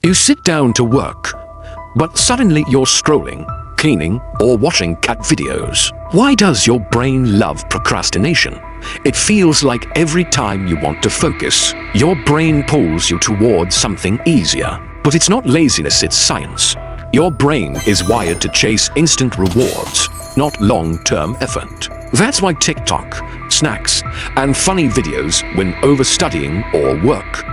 You sit down to work, but suddenly you're scrolling, cleaning, or watching cat videos. Why does your brain love procrastination? It feels like every time you want to focus, your brain pulls you towards something easier. But it's not laziness, it's science. Your brain is wired to chase instant rewards, not long-term effort. That's why TikTok, snacks, and funny videos win over studying or work.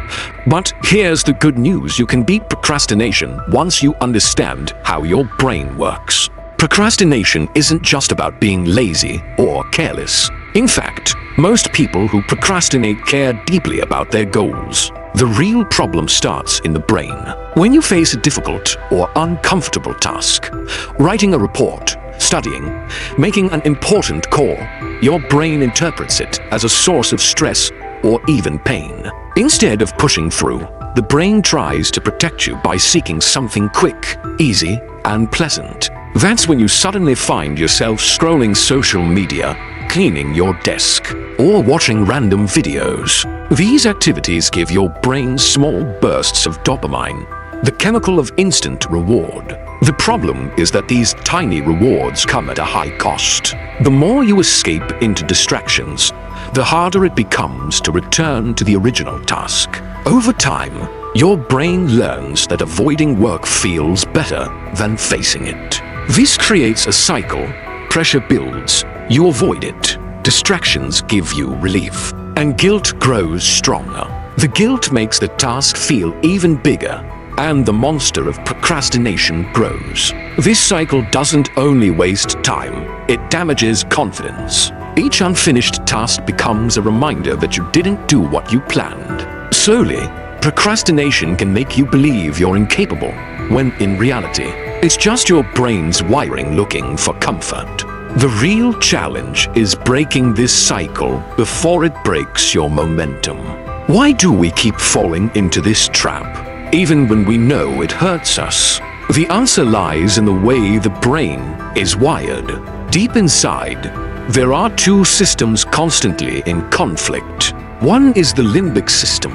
But here's the good news: you can beat procrastination once you understand how your brain works. Procrastination isn't just about being lazy or careless. In fact, most people who procrastinate care deeply about their goals. The real problem starts in the brain. When you face a difficult or uncomfortable task, writing a report, studying, making an important call, your brain interprets it as a source of stress or even pain. Instead of pushing through, the brain tries to protect you by seeking something quick, easy, and pleasant. That's when you suddenly find yourself scrolling social media, cleaning your desk, or watching random videos. These activities give your brain small bursts of dopamine, the chemical of instant reward. The problem is that these tiny rewards come at a high cost. The more you escape into distractions, the harder it becomes to return to the original task. Over time, your brain learns that avoiding work feels better than facing it. This creates a cycle. Pressure builds, you avoid it. Distractions give you relief, and guilt grows stronger. The guilt makes the task feel even bigger, and the monster of procrastination grows. This cycle doesn't only waste time, it damages confidence. Each unfinished task becomes a reminder that you didn't do what you planned. Slowly, procrastination can make you believe you're incapable, when in reality, it's just your brain's wiring looking for comfort. The real challenge is breaking this cycle before it breaks your momentum. Why do we keep falling into this trap, even when we know it hurts us? The answer lies in the way the brain is wired. Deep inside, there are two systems constantly in conflict. One is the limbic system,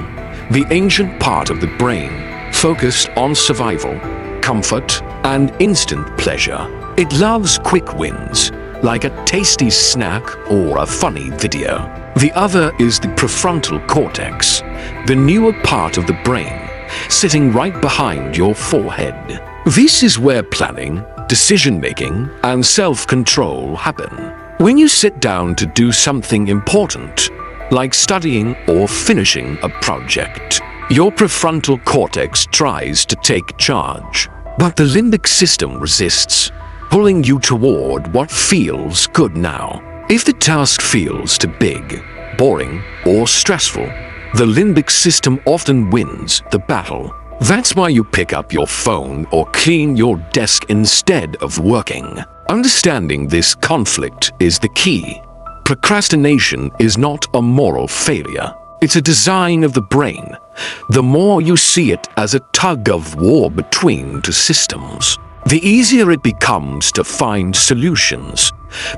the ancient part of the brain, focused on survival, comfort, and instant pleasure. It loves quick wins, like a tasty snack or a funny video. The other is the prefrontal cortex, the newer part of the brain, sitting right behind your forehead. This is where planning, decision-making, and self-control happen. When you sit down to do something important, like studying or finishing a project, your prefrontal cortex tries to take charge. But the limbic system resists, pulling you toward what feels good now. If the task feels too big, boring, or stressful, the limbic system often wins the battle. That's why you pick up your phone or clean your desk instead of working. Understanding this conflict is the key. Procrastination is not a moral failure. It's a design of the brain. The more you see it as a tug of war between two systems, the easier it becomes to find solutions.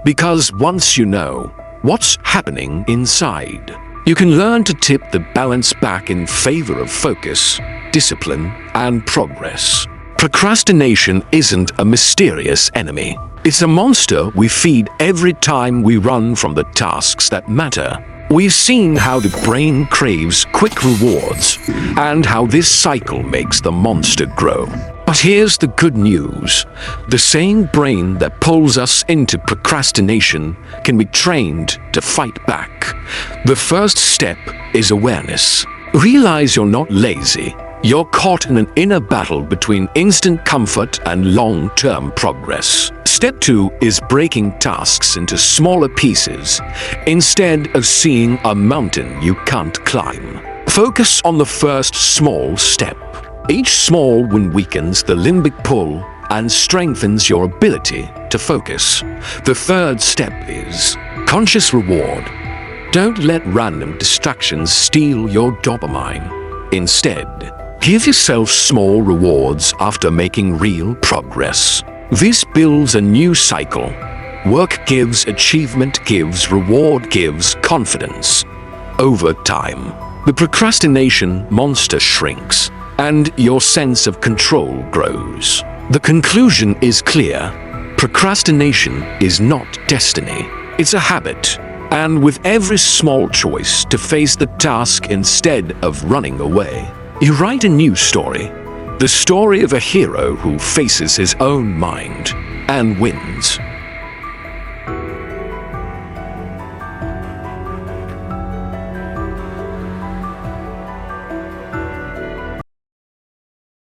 Because once you know what's happening inside, you can learn to tip the balance back in favor of focus, discipline, and progress. Procrastination isn't a mysterious enemy. It's a monster we feed every time we run from the tasks that matter. We've seen how the brain craves quick rewards and how this cycle makes the monster grow. But here's the good news. The same brain that pulls us into procrastination can be trained to fight back. The first step is awareness. Realize you're not lazy. You're caught in an inner battle between instant comfort and long-term progress. Step 2 is breaking tasks into smaller pieces instead of seeing a mountain you can't climb. Focus on the first small step. Each small win weakens the limbic pull and strengthens your ability to focus. The third step is conscious reward. Don't let random distractions steal your dopamine. Instead, give yourself small rewards after making real progress. This builds a new cycle. Work gives, achievement gives, reward gives confidence. Over time, the procrastination monster shrinks, and your sense of control grows. The conclusion is clear. Procrastination is not destiny. It's a habit. And with every small choice to face the task instead of running away, you write a new story. The story of a hero who faces his own mind and wins.